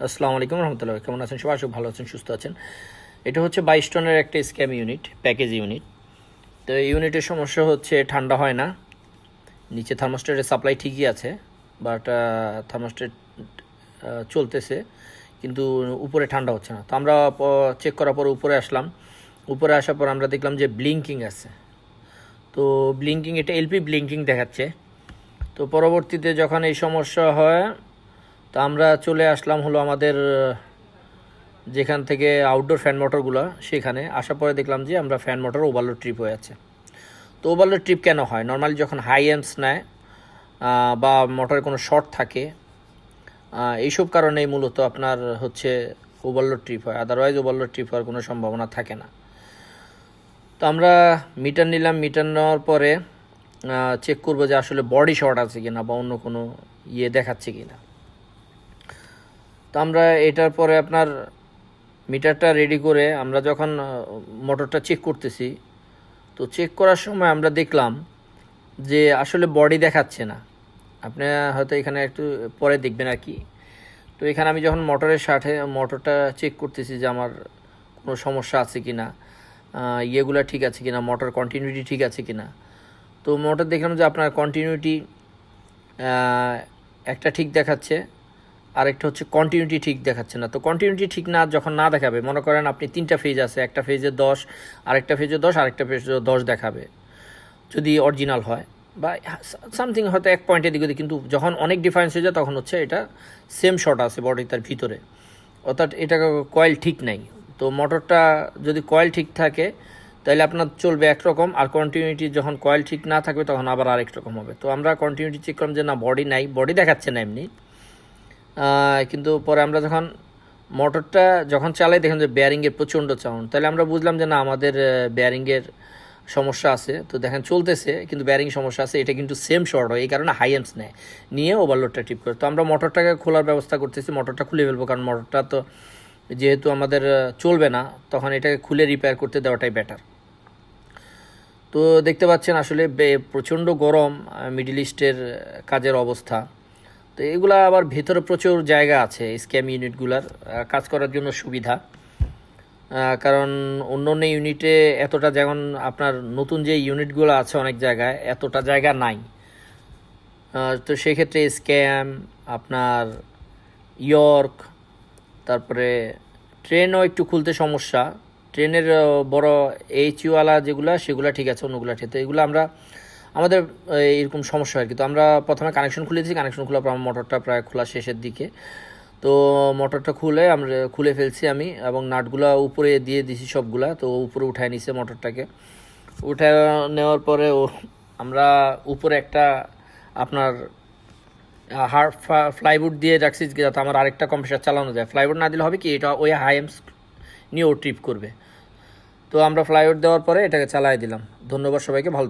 আসসালামু আলাইকুম রহমতুল্লাহ। কেমন আছেন সবাই? আশা করি ভালো আছেন, সুস্থ আছেন। এটা হচ্ছে 22 টনের একটা স্ক্যাম ইউনিট, প্যাকেজ ইউনিট। তো এই ইউনিটের সমস্যা হচ্ছে ঠান্ডা হয় না। নিচে থার্মোস্ট্যাটের সাপ্লাই ঠিকই আছে, বাট থার্মোস্ট্যাট চলতেছে, কিন্তু উপরে ঠান্ডা হচ্ছে না। তো আমরা চেক করার পর উপরে আসলাম। উপরে আসার পর আমরা দেখলাম যে ব্লিঙ্কিং আছে। তো ব্লিঙ্কিং, এটা এলপি ব্লিঙ্কিং দেখাচ্ছে। তো পরবর্তীতে যখন এই সমস্যা হয়, তো আমরা চলে আসলাম হলো আমাদের যেখান থেকে আউটডোর ফ্যান মোটরগুলো, সেখানে আসার পরে দেখলাম যে আমরা ফ্যান মোটর ওভারলোড ট্রিপ হয়ে আছে। তো ওভারলোড ট্রিপ কেন হয়? নর্মালি যখন হাই এমস নেয় বা মোটরে কোনো শর্ট থাকে, এইসব কারণেই মূলত আপনার হচ্ছে ওভারলোড ট্রিপ হয়। আদারওয়াইজ ওভারলোড ট্রিপ হওয়ার কোনো সম্ভাবনা থাকে না। তো আমরা মিটার নিলাম। মিটার নেওয়ার পরে চেক করবো যে আসলে বডি শর্ট আছে কিনা বা অন্য কোনো দেখাচ্ছে কিনা। তো আমরা এটার পরে আপনার মিটারটা রেডি করে আমরা যখন মোটরটা চেক করতেছি, তো চেক করার সময় আমরা দেখলাম যে আসলে বডি দেখাচ্ছে না। আপনি হয়তো এখানে একটু পরে দেখবেন আর কি। তো এখানে আমি যখন মোটরের সাথে মোটরটা চেক করতেছি যে আমার কোনো সমস্যা আছে কি না, ইয়েগুলো ঠিক আছে কি না, মোটর কন্টিনিউটি ঠিক আছে কি না। তো মোটর দেখলাম যে আপনার কন্টিনিউটি একটা ঠিক দেখাচ্ছে, আরেকটা হচ্ছে কন্টিনিউটি ঠিক দেখাচ্ছে না। তো কন্টিনিউটি ঠিক না যখন না দেখাবে, মনে করেন আপনি 3টা ফেজ আছে, একটা ফেজে 10, আরেকটা ফেজে 10, আরেকটা ফেজে 10 দেখাবে যদি অরিজিনাল হয়, বা সামথিং হয়তো এক পয়েন্টের দিকে, কিন্তু যখন অনেক ডিফারেন্স হয়ে যায় তখন হচ্ছে এটা সেম শর্ট আছে বডি তার ভিতরে, অর্থাৎ এটা কয়েল ঠিক নাই। তো মোটরটা যদি কয়েল ঠিক থাকে তাহলে আপনার চলবে একরকম, আর কন্টিনিউটি যখন কয়েল ঠিক না থাকবে তখন আবার আরেক রকম হবে। তো আমরা কন্টিনিউটি চেক করলাম যে না, বডি নাই, বডি দেখাচ্ছে না এমনি। কিন্তু পরে আমরা যখন মোটরটা যখন চালাই দেখেন যে বেয়ারিংয়ের প্রচণ্ড সাউন্ড, তাহলে আমরা বুঝলাম যে না, আমাদের বেয়ারিংয়ের সমস্যা আছে। তো দেখেন চলতেছে কিন্তু বেয়ারিং সমস্যা আছে, এটা কিন্তু সেম শর্ট হয়, এই কারণে হাই এমস নেয়, নিয়ে ওভারলোডটা টিপ করে। তো আমরা মোটরটাকে খোলার ব্যবস্থা করতেছি, মোটরটা খুলে ফেলবো, কারণ মোটরটা তো যেহেতু আমাদের চলবে না, তখন এটাকে খুলে রিপেয়ার করতে দেওয়াটাই বেটার। তো দেখতে পাচ্ছেন আসলে প্রচণ্ড গরম, মিডল ইস্টের কাজের অবস্থা। তো এগুলা আবার ভেতরে প্রচুর জায়গা আছে স্ক্যাম ইউনিটগুলার কাজ করার জন্য সুবিধা, কারণ অন্য অন্য ইউনিটে এতটা, যেমন আপনার নতুন যে ইউনিটগুলো আছে অনেক জায়গায় এতটা জায়গা নাই। তো সেক্ষেত্রে স্ক্যাম আপনার ইয়র্ক, তারপরে ট্রেনও একটু খুলতে সমস্যা। ট্রেনের বড় এইচইউওয়ালা যেগুলো, সেগুলো ঠিক আছে, অন্যগুলো ঠিক। তো এগুলো আমরা আমাদের এরকম সমস্যা হয়। কিন্তু আমরা প্রথমে কানেকশন খুলে দিয়েছি, কানেকশন খোলার পর আমার মোটরটা প্রায় খোলা শেষের দিকে। তো মোটরটা খুলে ফেলছি আমি, এবং নাটগুলো উপরে দিয়ে দিছি সবগুলা। তো উপরে উঠায় নিছে মোটরটাকে। উঠায় নেওয়ার পরে আমরা উপরে একটা আপনার হার্ড ফ্লাইউড দিয়ে রাখছি, যাতে আমার আরেকটা কম্প্রেসার চালানো যায়। ফ্লাইউড না দিলে হবে কি, এটা ওই হাই এমস নিয়ে ট্রিপ করবে। তো আমরা ফ্লাইউড দেওয়ার পরে এটাকে চালাই দিলাম। ধন্যবাদ সবাইকে, ভালো।